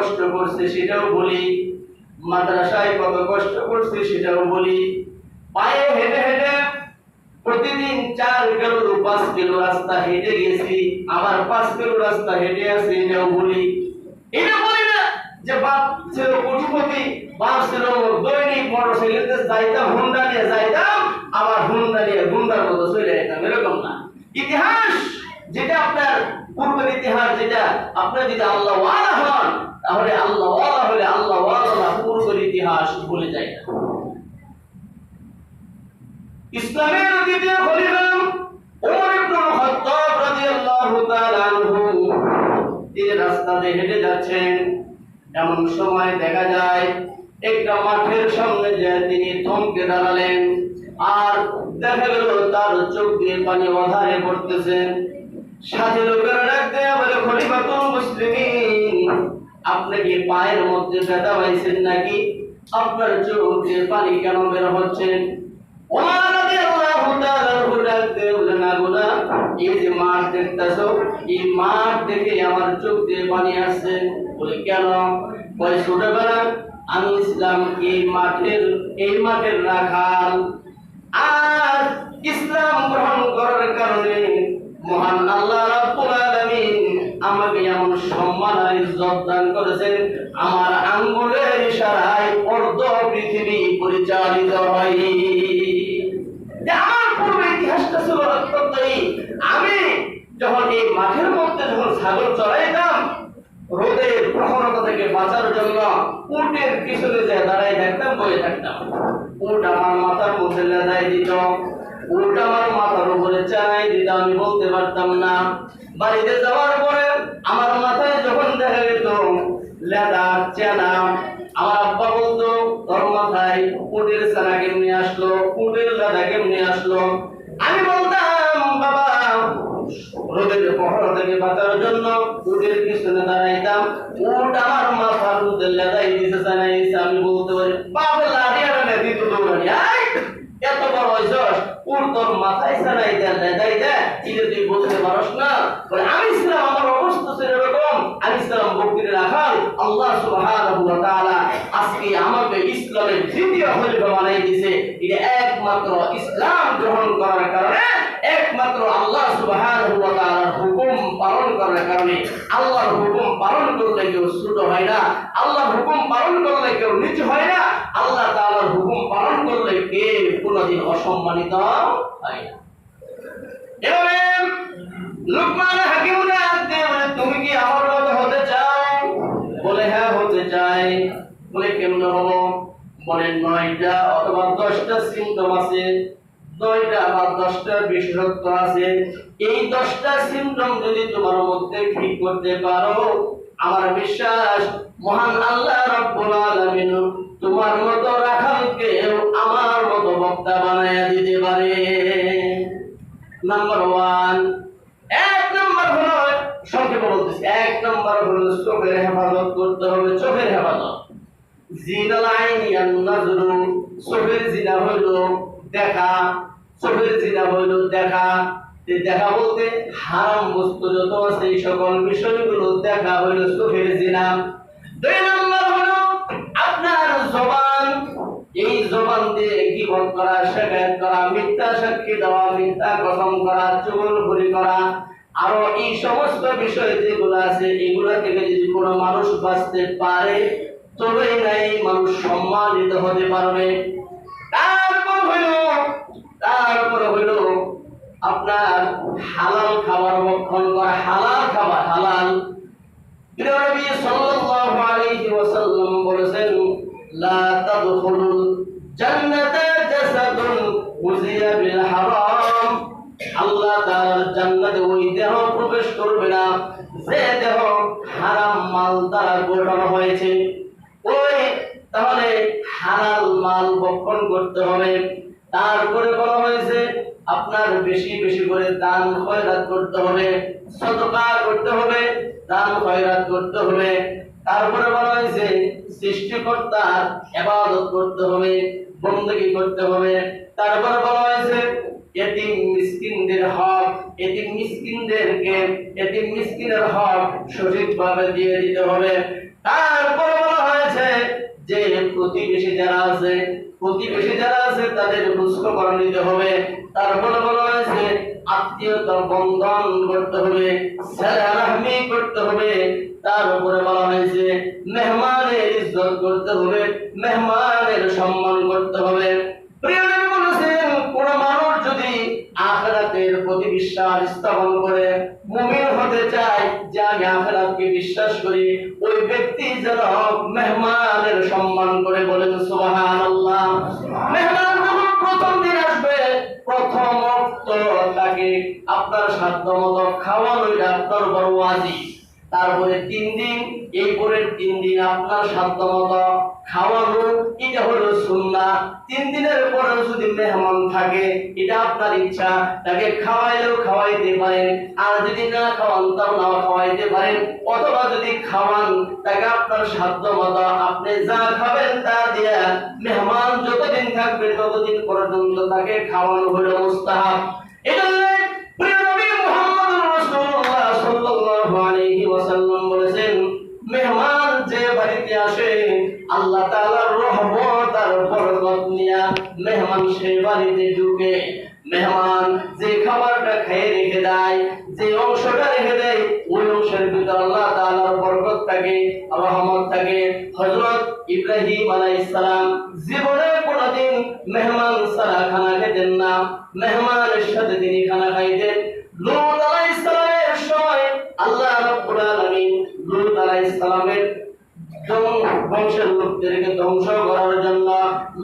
কষ্ট করছে সেটাও বলি, মাদ্রাসায় কত কষ্ট করছে সেটাও বলি, পায়ে হেঁটে হেঁটে প্রতিদিন 4 কিলো 5 কিলো রাস্তা হেঁটে গেছি, আবার 5 কিলো রাস্তা হেঁটে আসছি এটাও বলি। এটা বলি না যে বাপ ছিল কোটিপতি, বাপ ছিল দৈনিক মোটরসাইকেলে যাইতাম, হুন্ডা নিয়ে যাইতাম, আবার হুন্ডা নিয়ে গুন্ডার মতো চলে যেতাম, এরকম না। ইতিহাস যেটা আপনার পূর্বের ইতিহাস, যেটা আপনি যদি আল্লাহ ওয়ালা হন, তাহলে আল্লাহ ওয়ালা হলে আল্লাহ ওয়ালা পূর্বের ইতিহাস ভুলে যায় না। ইসলামের দ্বিতীয় খলিফা ওমর ইবনে খাত্তাব রাদিয়াল্লাহু তাআলা আনহু তিনি রাস্তা দিয়ে হেঁটে যাচ্ছেন, এমন সময় দেখা যায় একটা মাঠের সামনে যে তিনি থমকে দাঁড়ালেন, আর দেখা গেল তার চোখ দিয়ে পানি অধারে পড়তেছে। সাথে লোকেরা ডাক দেয়া বলে, খলিফাতুল মুসলিমিন, আপনি কি পায়ের মধ্যে ব্যথা পাইছেন নাকি? আপনার চোখ দিয়ে পানি কেন বের হচ্ছে? ওমর রাদিয়াল্লাহু তাআলা ডাক দিয়ে বলেন, না, এই যে মাঠ দেখতেছো, এই মাঠ দেখে আমার চোখ দিয়ে পানি আসছে। বলে কেন? বলে ছোটবেলা আমি ইসলাম এই মাঠের রাখাল, আর ইসলাম গ্রহণ করার কারণে মহান আল্লাহ রাব্বুল আলামিন আমাকে এমন সম্মান আর ইজ্জত দান করেছেন, আমার আঙ্গুলের ইশারায় অর্ধ পৃথিবী পরিচালিত হয়। আমার পূর্বে ইতিহাসটা ছিল অত্যন্তই, আমি যখন এই মাঠের মধ্যে যখন ছাগল চড়াইতাম, রোদের প্রখরতা থেকে বাঁচার জন্য উটের পিছনে যে দাঁড়াই থাকতাম, বয়ে থাকতাম। উট আমার মাথার মধ্যে লেদাই দিত, উট আমার মাথার উপরে চাই দিত, আমি বলতে পারতাম না। বাড়িতে যাওয়ার পরে আমার মাথায় যখন দেখা যেত লেদা চেনা, আমার আব্বা বলতো, তোর মাথায় উটের চানা কেমনি আসলো, উটের লেদা কেমনি আসলো? আমি বলতাম, বাবা, রোদের প্রখরতা থেকে বাঁচার জন্য উটের পিছনে দাঁড়াইতাম, উট আমার মাথার মধ্যে লেদাই দিতে জানাইছে। আমি বলতে পারি, বাবা লাঠি আর দিত দৌড়ানি, এত বড় হইছস, উট তোর মাথায় ছাড়াই দেয় লেদাই দেয়, এটা তুই বলতে পারস না? বলে আমি ছিলাম, আমার অবস্থা ছিল এরকম, আমি ছিলাম বকরির রাখাল। আল্লাহ সুবহানাহু ওয়া তাআলা আজকে আমাকে ইসলামের দ্বিতীয় খলিফা বানাই দিয়েছে, এটা একমাত্র ইসলাম গ্রহণ করার কারণে, একমাত্র আল্লাহ সুবহানাহু ওয়া তাআলার হুকুম পালন করার কারণে। আল্লাহর হুকুম পালন করলে কেউ ছোট হয় না, আল্লাহর হুকুম পালন করলে কেউ নিচু হয় না, আল্লাহ তাআলার হুকুম পালন করলে কেউ কোনদিন অসম্মানিত হয় না। এবারে লুকমান হাকিম ডাক দিয়ে বলে, তুমি কি আমার মতো হতে চাও? বলে হ্যাঁ, হতে চাই। বলে কেমনে হবো? বলে 9টা অথবা 10টা সিম্পটম আছে, 9টা বা 10টা বিশেষত্ব আছে। এই 10টা সিম্পটম যদি তোমার মধ্যে ঠিক করতে পারো, আমার বিশ্বাস মহান আল্লাহ রাব্বুল আলামিন তোমার মতো রাখালকে আমার মতো বক্তা বানায়া দিতে পারে। নাম্বার 1, 1 নাম্বার হলো, সংক্ষেপে বলতেছি, 1 নাম্বার হলো চোখের হেফাজত করতে হবে। চোখের হেফাজত, জিনাল আইনি আন নাজরু, চোখের জিনা হইল দেখা, চোখের জিনা হইল দেখা। দেখা বলতে হারাম বস্তু যত আছে এই সকল বিষয়গুলো দেখা হইল চোখের জিনা। 2 নাম্বার হলো আপনার জবান, এই জবান দিয়ে গীবত করা, শিকায়ত করা, মিথ্যা সাক্ষী দেওয়া, মিথ্যা কসম করা, চুগলখড়ি করা, আরো এই সমস্ত বিষয় যেগুলো আছে, এগুলা থেকে যদি কোনো মানুষ বাঁচতে পারে তবেই না এই মানুষ সম্মানিত হতে পারবে। তারপর হইল আপনার হালাল খাবার ভক্ষণ করা, হালাল খাবার, হালাল। নবী সাল্লাল্লাহু আলাইহি ওয়াসাল্লাম বলেছেন, লা তাদখুলুল জান্নাতা জাসাদুন উযিয়া বিল হারাম, আল্লাহ তাআলার জান্নাতে ওই দেহ প্রবেশ করবে না যে দেহ হারাম মাল দ্বারা গঠন হয়েছে। ওই তাহলে হালাল মাল ভক্ষণ করতে হবে। তারপরে বলা হয়েছে আপনার বেশি বেশি করে দান খয়রাত করতে হবে, সদকা করতে হবে, দান খয়রাত করতে হবে। তারপরে বলা হয়েছে সৃষ্টিকর্তার ইবাদত করতে হবে, বندگی করতে হবে। তারপরে বলা হয়েছে এতিম মিসকিনদের হক, এতিম মিসকিনদের হক সঠিকভাবে দিয়ে দিতে হবে। তার প্রতিবেশী যারা আছে তাদের খোঁজখবর নিতে হবে। তারপরে বলা হয়েছে আত্মীয়তা বন্ধন করতে হবে, সালামি করতে হবে। তার উপরে বলা হয়েছে মেহমানের ইজ্জত করতে হবে, মেহমানের সম্মান করতে হবে। প্রিয় নবী বলেছেন, কোন মানুষ যদি আখিরাতের প্রতি বিশ্বাস স্থাপন করে মুমিন হতে চায়, যে আমি আখিরাতকে বিশ্বাস করি, ওই ব্যক্তি যেন মেহমানের সম্মান করে। বলেন সুবহানাল্লাহ। মেহমান যখন প্রথম দিন আসবে, প্রথম ওয়াক্ত তাকে আপনার সাধ্যমতো খাওয়ানো এটা আপনার বড় ওয়াজিব। তারপরে 3 দিন, এই পরের 3 দিন আপনার সাধ্যমতো খাওয়ানো এটা হলো সুন্নাহ। 3 দিনের পরে যদি মেহমান থাকে, এটা আপনার ইচ্ছা, তাকে খাওয়াইলেও খাওয়াইতে পারেন, আর যদি না খাওয়ান তাও না খাওয়াইতে পারেন। অথবা যদি খাওয়ান, তাকে আপনার সাধ্যমতো আপনি যা খাবেন তা দিয়া মেহমান যতদিন থাকবে ততদিন পর্যন্ত তাকে খাওয়ানো হলো মুস্তাহাব। এটা প্রিয় নবী মুহাম্মদুর রাসূলুল্লাহ সাল্লাল্লাহু আলাইহি ওয়াসাল্লাম বলেছেন, মেহমান যে বাড়িতে আসে, আল্লাহ তাআলার রহমত আর বরকত নিয়ে মেহমান সেই বাড়িতে ঢুকে। মেহমান যে খাবারটা খেয়ে রেখে দেয়, যে অংশটা রেখে দেয়, ওই অংশের ভিতর আল্লাহ তাআলার বরকত থাকে, রহমত থাকে। হযরত ইব্রাহিম আলাইহিস সালাম জীবনে কোনদিন মেহমান ছাড়া খানা খেতেন না, মেহমানের সাথে তিনি খানা খাইতেন। লূত আলাইহিস সালামের সময় আল্লাহ রাব্বুল আলামিন লূত আলাইহিস সালামের বংশের লোকদেরকে ধ্বংস করার জন্য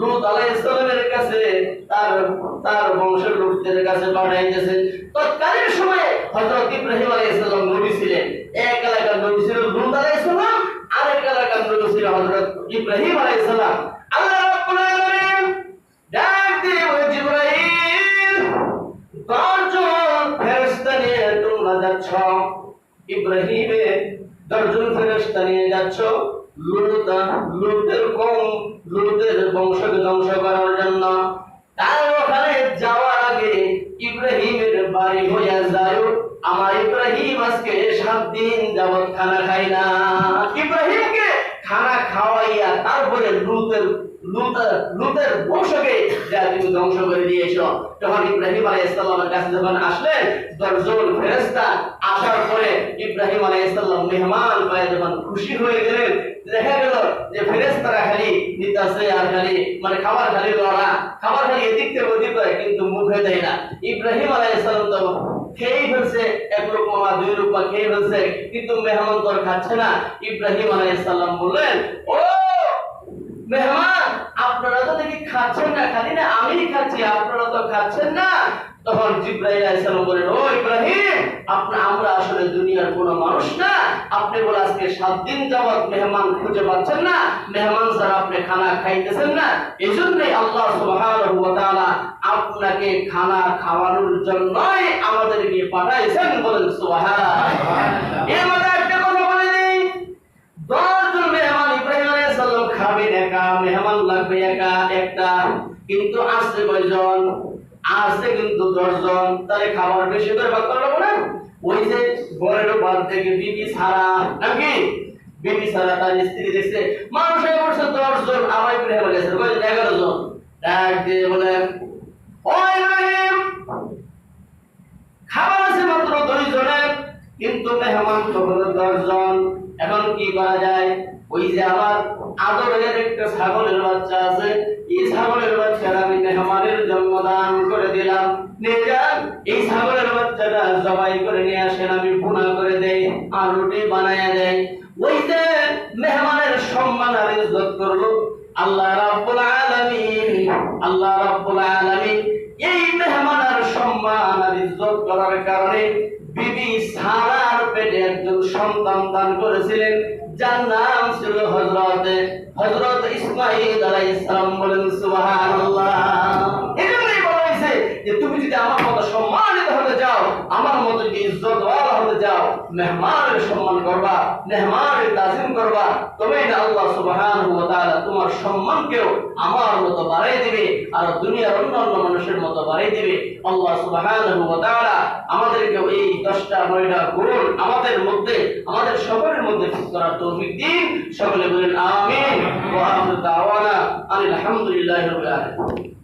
লূত আলাইহিস সালামের কাছে তার বংশের লোকদের কাছে পাঠাইতেছেন। তৎকালীন সময়ে হযরত ইব্রাহিম আলাইহিস সালাম নবী ছিলেন। এক এলাকার নবী ছিল লূত আলাইহিস সালাম, আরেক এলাকার নবী ছিল হযরত ইব্রাহিম আলাইহিস সালাম। আল্লাহ রাব্বুল আলামিন ডাক দিয়ে বলে, জিবরাইল 10 জন ফেরেশতা নিয়ে তোমরা যাচ্ছ, ইব্রাহিমের 10 জন ফেরেশতা নিয়ে যাচ্ছ লূতের বংশকে ধ্বংস করার জন্য। তার ওখানে যাওয়ার আগে ইব্রাহিমের বাড়ি হইয়া যায়, আমার ইব্রাহিম আজকে 7 দিন যাবত খানা খাই না। ইব্রাহিমকে খানা খাওয়াইয়া তারপরে লূতের বংশকে যা তুমি ধ্বংস করে দিয়েছো। তখন ইব্রাহিম আলাইহিস সালামের কাছে যখন আসলেন 10 জন ফেরেশতা, আসার পরে ইব্রাহিম আলাইহিস সালাম মেহমান পায় যখন খুশি হয়ে গেলেন, দেখা গেল যে ফেরেশতারা খালি নিতাছে আর খালি মানে খাবার খালি লড়া, খাবার খালি এদিক থেকে ওদিক করে, কিন্তু মুখে দেয় না। ইব্রাহিম আলাইহিস সালাম তো খেয়েই ফেলছে, 1 লোকমা 2 লোকমা খেয়ে ফেলছে, কিন্তু মেহমান তো খাচ্ছে না। ইব্রাহিম আলাইহিস সালাম বললেন, ও মেহমান, আপনারা তো দেখি খাচ্ছেন না, খালি না আমি খাচ্ছি, আপনারা তো খাচ্ছেন না। তখন জিবরাইল আলাইহিস সালাম বলেন, ও ইব্রাহিম, আমরা আসলে দুনিয়ার কোনো মানুষ না, আপনি বলে আজকে 7 দিন যাবত মেহমান খুঁজে পাচ্ছেন না, মেহমান ছাড়া আপনি খানা খাইতেছেন না, এজন্যই আল্লাহ সুবহানাহু ওয়া তাআলা আপনাকে খানা খাওয়ানোর জন্যই আমাদেরকে পাঠাইছেন। বলেন সুবহানাল্লাহ। এর মধ্যে একটা কথা বলে দিই, 10 জন মেহমান ইব্রাহিম আলাইহিস সালাম খাবেন একা, মেহমান লাগবে একা একটা, কিন্তু আসছে কয়জন? আসছে কিন্তু 10 জন। তাহলে খাবার বেশি করে ভাগ করলো না? ওই যে ঘরের উপর থেকে বিবি সারা, নাকি বিবি সারা তার স্ত্রী দেখছে মানুষের বসে 10 জন, আমার ইব্রাহিম আলাইহিস সালাম 11 জন। ডাক দিয়ে বলে, ও ইব্রাহিম, খাবার আছে মাত্র 2 জনের, কিন্তু মেহমান তো হলো 10 জন। এখন কি করা যায়? ওই যে আমার আদরের একটা ছাগলের বাচ্চা আছে, এই ছাগলের বাচ্চাটা আমি মেহমানের জন্য দান করে দিলাম, নিয়ে যান এই ছাগলের বাচ্চাটা জবাই করে নিয়ে আসেন, আমি ভুনা করে দেই আর রুটি বানায়া দেই। ওই যে মেহমানের সম্মান আর ইজ্জত করলো আল্লাহ রাব্বুল আলামিন এই মেহমানের সম্মান আর ইজ্জত করার কারণে বিবি সারার পেটে একজন সন্তান দান করেছিলেন, যার নাম ছিল হযরত ইসমাঈল আলাইহিস সালাম। বলেন সুবহানাল্লাহ। এজন্যই বলা হয়েছে যে তুমি যদি আমার মতো সম্মানিত হতে চাও, আমার মতো যদি ইজ্জতওয়ালা হতে চাও, মেহমানের সম্মান করবা, মেহমানের তাজিম করবা, তবেই না আল্লাহ সুবহানাহু ওয়া তাআলা তোমার সম্মানকেও আমার মতো বাড়াই দিবে আর দুনিয়ার অন্যান্য মানুষের মতো বাড়াই দিবে। আল্লাহ সুবহানাহু ওয়া তাআলা আমাদেরকে এই 10টা 9টা গুণ আমাদের মধ্যে, আমাদের সকলের মধ্যে ঠিক করার তৌফিক দিন। সকলে বলেন আমিন। ওয়া আখিরু দাওয়ানা আলহামদুলিল্লাহি রাব্বিল আলামিন।